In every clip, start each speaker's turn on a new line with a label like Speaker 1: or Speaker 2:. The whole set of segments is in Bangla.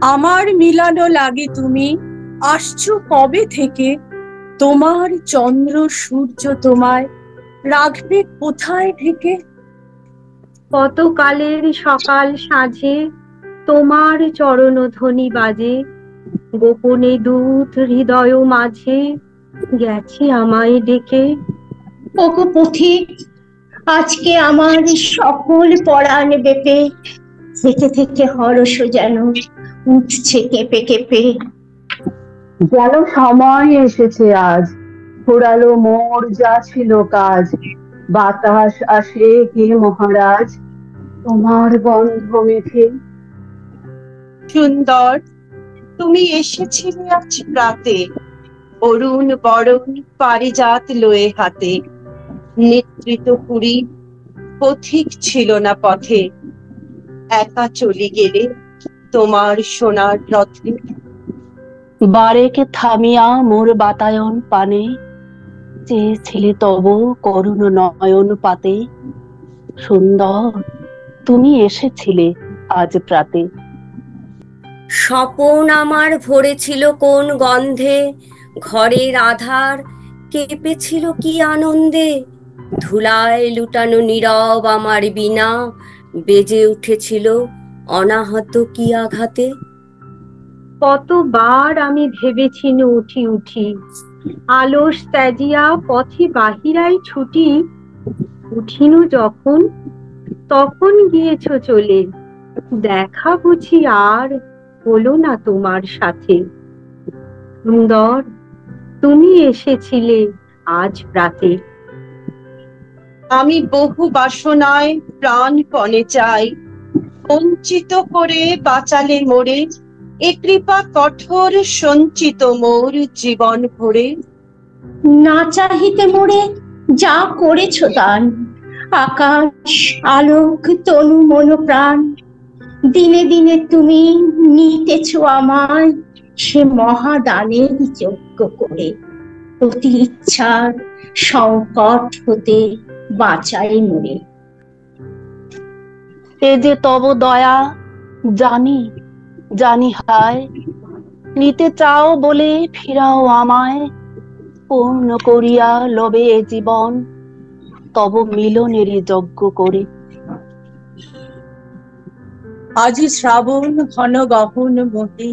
Speaker 1: আমার মিলানো লাগে তুমি, আসছো কবে থেকে? তোমার চন্দ্র সূর্য তোমায় রাখবে কোথায় থেকে?
Speaker 2: কত কালের সকাল সাঁঝে তোমার চরণধ্বনি বাজে, গোপনে দূত হৃদয় মাঝে গেছি আমায় ডেকে।
Speaker 3: ওগো পথিক, আজকে আমার সকল পরাণ বেপে, থেকে থেকে হরস যেন উঠছে কেঁপে কেঁপে।
Speaker 4: যেন সময় এসেছে আজ, ফুরালো মোর যা ছিল কাজ। বাতাস আসে হে মহারাজ, তোমার গন্ধ মেখে।
Speaker 1: সুন্দর, তুমি এসেছিলে আজ প্রাতে, অরুণ বরণ পারিজাত লয়ে হাতে। নেতৃত্ব পুরী পথিক ছিল না পথে, একা চলে গেলে তোমার সোনার রথে।
Speaker 4: বারেকে থামিয়া মোর বাতায়ন পানে, চেয়েছিলে তব করুণ নয়ন পাতে। সুন্দর, তুমি এসেছিলে আজ প্রাতে।
Speaker 5: স্বপন আমার ভরেছিল কোন গন্ধে, ঘরের আধার কেঁপেছিল কি আনন্দে। ধুলায় লুটানো নীরব আমার বীণা বেজে উঠেছিল অনাহত কি আঘাতে।
Speaker 2: কতবার আমি ভেবেছিনু উঠি উঠি, আলস ত্যাজিয়া পথে বাহিরাই ছুটি। উঠিনু যখন, তখন গিয়েছ চলে, দেখা বুঝি আর হলো না তোমার সাথে। সুন্দর, তুমি এসেছিলে আজ প্রাতে।
Speaker 1: আমি বহু বাসনায় প্রাণপণে চাই, বঞ্চিত করে বাঁচালে মোরে। এ কৃপা কঠোর সঞ্চিত মোর জীবন ভরে।
Speaker 3: না চাহিতে মোরে যা করেছ দান, আকাশ আলোক তনু মন প্রাণ। দিনে দিনে তুমি নিতেছ আমায় সে মহাদানের যজ্ঞ করে। অতি ইচ্ছার সংকট হতে বাঁচাই মোরে।
Speaker 4: এ যে তব দয়া, জানি জানি হায়। নিতে চাও বলে ফিরাও আমায়, পূর্ণ করিয়া লবে এ জীবন তব মিলনেরই যজ্ঞ করে।
Speaker 1: আজি শ্রাবণ ঘন গহন মোহে,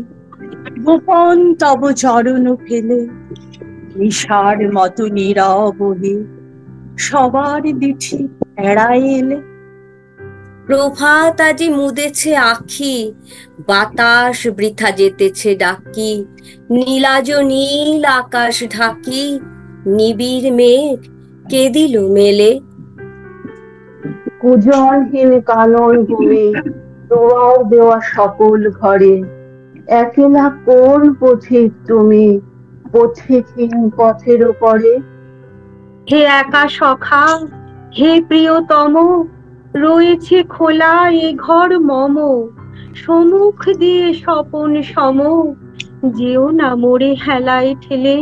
Speaker 1: গোপন তব চরণ ফেলে। নিশার মতো নীরব হে, সবার দিঠি এড়াই এলে।
Speaker 5: প্রভাত আজি মুদেছে আখি, বাতাস বৃথা যেতেছে ডাকি। নীলাজ নীল আকাশ ঢাকি, নিবিড় মেঘ কে দিল মেলে।
Speaker 4: কুজনহীন কানন ভূমি, দুয়ার দেওয়া সকল ঘরে। একলা কোন পথিক তুমি, পথিকহীন পথের পরে।
Speaker 2: হে একা সখা, হে প্রিয়তম, রয়েছে খোলা এ ঘর মম। সম্মুখ দিয়ে স্বপন সম, যেও না মোরে হেলায় ঠেলে।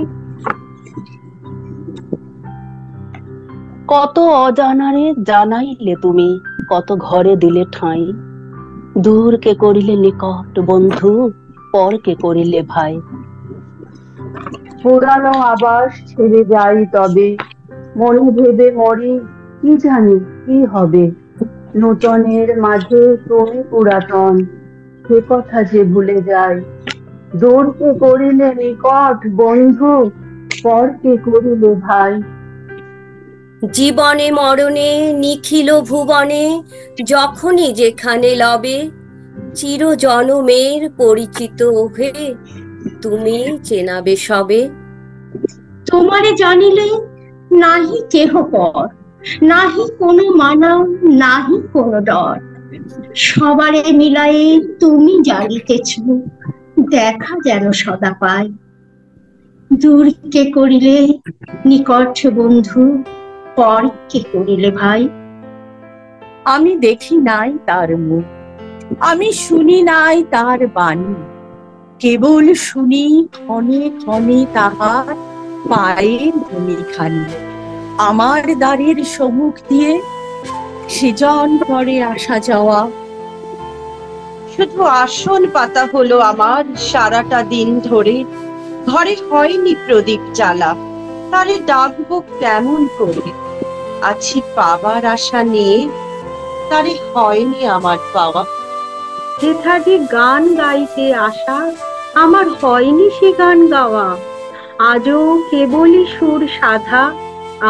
Speaker 4: কত অজানারে জানাইলে তুমি, কত ঘরে দিলে ঠাঁই। দূরকে করিলে নিকট বন্ধু, পরকে করিলে ভাই। পুরানো আবাস ছেড়ে যাই তবে, মনে ভেবে মরি কি জানি কি হবে। নূতনের মাঝে তুমি পুরাতন, সে কথা যে ভুলে যায়। দূরকে করিলে নিকট বন্ধু, পরকে করিলে ভাই।
Speaker 5: জীবনে মরণে নিখিল ভুবনে, যখনই যেখানে লবে। চির জনমের পরিচিত ওহে, তুমি চেনাবে সবে।
Speaker 3: তোমারে জানিলে নাহি কেহ পর, নাহি কোনো মানা, নাহি কোনো ডর। সবারে মিলায়ে তুমি জানিতেছ, দেখা যেন সদা পাই। দূরকে করিলে নিকট বন্ধু, পরকে করিলে ভাই।
Speaker 1: আমি দেখি নাই তার মুখ, আমি শুনি নাই তার বাণী। কেবল শুনি ক্ষণে ক্ষণে তাহার পায়ের ভূমিখানি। আমার দ্বারের সম্মুখ দিয়ে সেজন করে আসা যাওয়া। শুধু আসন পাতা হলো আমার সারাটা দিন ধরে, ঘরে হয়নি প্রদীপ জ্বালা, তারে ডাকবো কেমন করে? আছি পাবার আশা নিয়ে, তারে হয়নি আমার পাওয়া।
Speaker 2: যেথাকে গান গাইতে আসা, আমার হয়নি সে গান গাওয়া। আজও কেবলই সুর সাধা,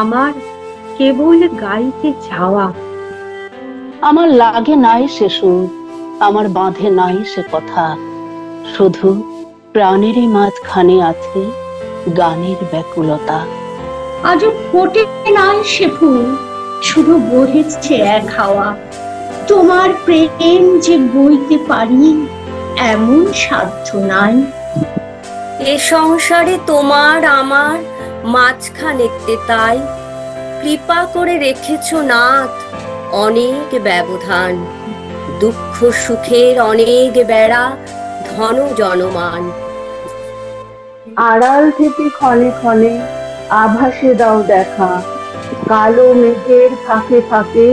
Speaker 2: আমার কেবল গাইতে যাওয়া।
Speaker 4: আমার লাগে নাই সে সুর, আমার বাঁধে নাই সে কথা, শুধু প্রাণেরই মাঝখানে আছে গানের ব্যাকুলতা।
Speaker 3: আজও ফোটে নাই সে ফুল, শুধু বহেছে এক হাওয়া। তোমার প্রেম যে বইতে পারি এমন সাধ্য নাই।
Speaker 5: এ সংসারে তোমার আমার মাঝখানেতে তাই কৃপা করে রেখেছ নাথ অনেক ব্যবধান, দুঃখ সুখের অনেক বেড়া, ধন জনমান।
Speaker 4: আড়াল থেকে ক্ষণে ক্ষণে আভাসে দাও দেখা, কালো মেঘের ফাঁকে ফাঁকে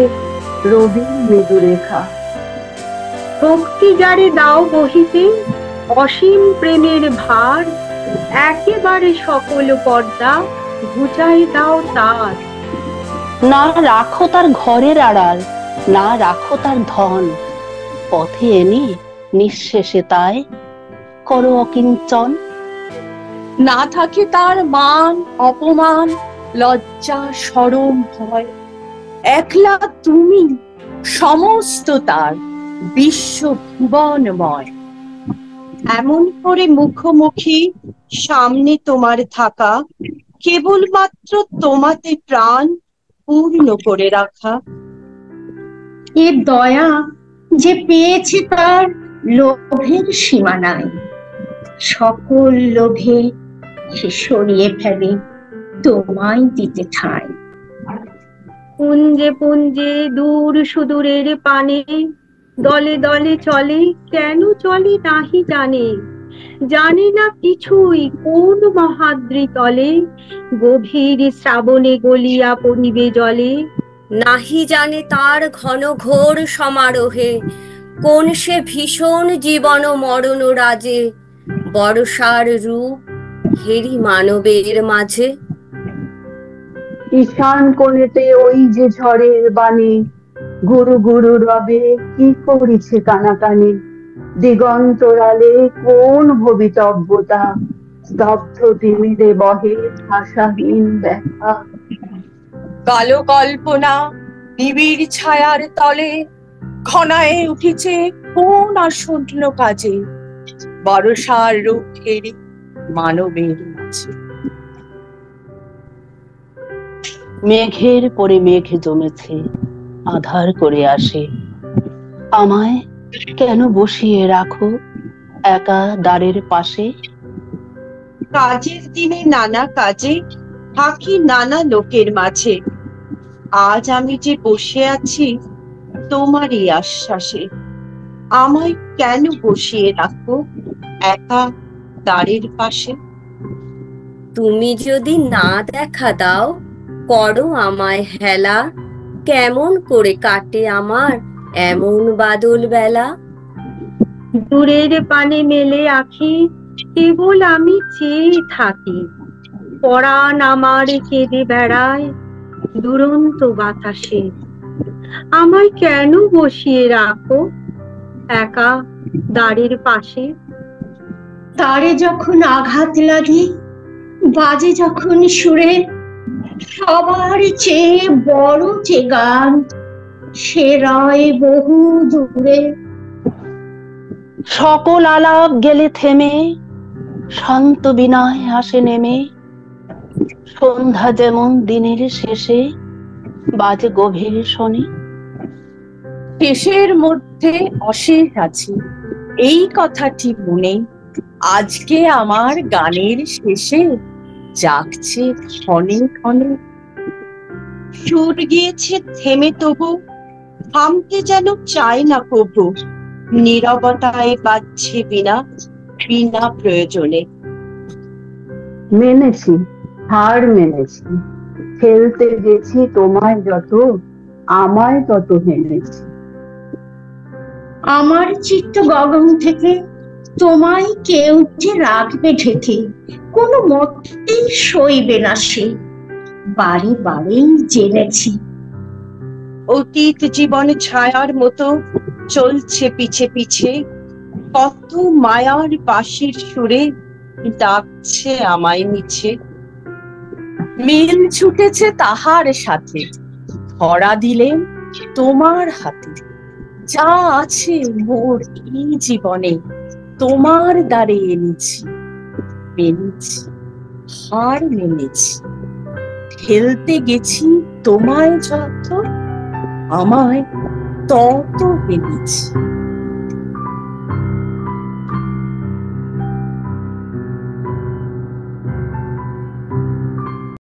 Speaker 4: রবির মৃদু রেখা।
Speaker 2: ভক্তি যারে দাও বহিতে, অসীম প্রেমের ভার, একেবারে সকল পর্দা ঘুচাই দাও তার।
Speaker 4: না রাখো তার ঘরের আড়াল, না রাখো তার ধন, পথে এনি নিঃশেষে তাই করো অকিঞ্চন।
Speaker 1: না থাকে তার মান অপমান, লজ্জা শরম ভয়, একলা তুমি সমস্ত তার বিশ্ব ভুবনময়। এমন করে মুখোমুখি সামনে তোমার থাকা, কেবলমাত্র তোমাতে প্রাণ পূর্ণ করে রাখা।
Speaker 3: এ দয়া যে পেয়েছে তার লোভের সীমা নাই, সকল লোভে সে সরিয়ে ফেলে তোমায় দিতে ঠাঁই।
Speaker 2: পুঞ্জে পুঞ্জে দূর সুদূরের পানে, দলে দলে চলে, কেন চলে নাহি জানে। জানে না কিছুই কোন মহাদ্রি তলে, গভীর শ্রাবণে গলিয়া পড়িবে জলে।
Speaker 5: নাহি জানে তার ঘন ঘোর সমারোহে, কোন সে ভীষণ জীবন মরণ রাজে, বর্ষার রূপ হেরি মানবের মাঝে।
Speaker 4: ঈশান কোণেতে ওই যে ঝড়ের বাণী, গুরু গুরু রবে কি করিছে কানাকানি। দিগন্তরালে কোন ভবিতব্যতা, স্তব্ধ তিমিরে বহে ভাষাহীন দেখা।
Speaker 1: কালো কল্পনা নিবিড় ছায়ার তলে ঘনায় উঠেছে কোন আসন্ন কাজে, বর্ষার রূপ হেরি মানবের মাঝে।
Speaker 4: মেঘের পরে মেঘ জমেছে, আধার করে আসে, আমায় কেন বসিয়ে রাখো একা দ্বারের পাশে।
Speaker 1: কাজের দিনে নানা কাজে থাকি নানা লোকের মাঝে, আজ আমি যে বসে আছি তোমারই আশ্বাসে। আমায় কেন বসিয়ে রাখো একা দ্বারের পাশে।
Speaker 5: তুমি যদি না দেখা দাও, করো আমায় হেলা, কেমন করে কাটে আমার এমন বাদল বেলা।
Speaker 2: দূরের পানে মেলে আঁখি, কেবল আমি চেয়ে থাকি, পরাণ আমার কেঁদে বেড়ায় দুরন্ত বাতাসে। আমায় কেন বসিয়ে রাখো একা দ্বারের পাশে।
Speaker 3: তারে যখন আঘাত লাগে, বাজে যখন সুরে, সবার চেয়ে বড় যে গান সে রয় বহু দূরে।
Speaker 4: সকল আলাপ গেলে থেমে, শান্ত বিনয় আসে নেমে, সন্ধ্যা যেমন দিনের শেষে বাজে গভীর শনি।
Speaker 1: শেষের মধ্যে অশেষ আছে এই কথাটি মনে, আজকে আমার গানের শেষে জাগছে ক্ষণে ক্ষণে। সুর গিয়েছে থেমে তবু থামতে যেন চায় না কবু, নীরবতায় বাজছে বিনা বিনা প্রয়োজনে।
Speaker 4: মেনেছি, হার মেনেছি, ফেলতে গেছি তোমায় যত, আমায় তত হেনেছি।
Speaker 3: আমার চিত্ত গগন থেকে তোমায় কেউ যে রাখবে ঢেকে, কোনো মতেই সইবে না সে, বারে বারেই জেনেছি।
Speaker 1: অতীত জীবন ছায়ার মতো চলছে পিছে পিছে, কত মায়ার বাঁশির সুরে ডাকছে আমায় মিছে।
Speaker 6: মিল ছুটেছে তাহার সাথে, ধরা দিলেন তোমার হাতে। যা আছে মোর এই জীবনে তোমার দ্বারে এনেছি, মেনেছি, হার মেনেছি। ফেলতে গেছি তোমায় যত, আমায় তত মেনেছি।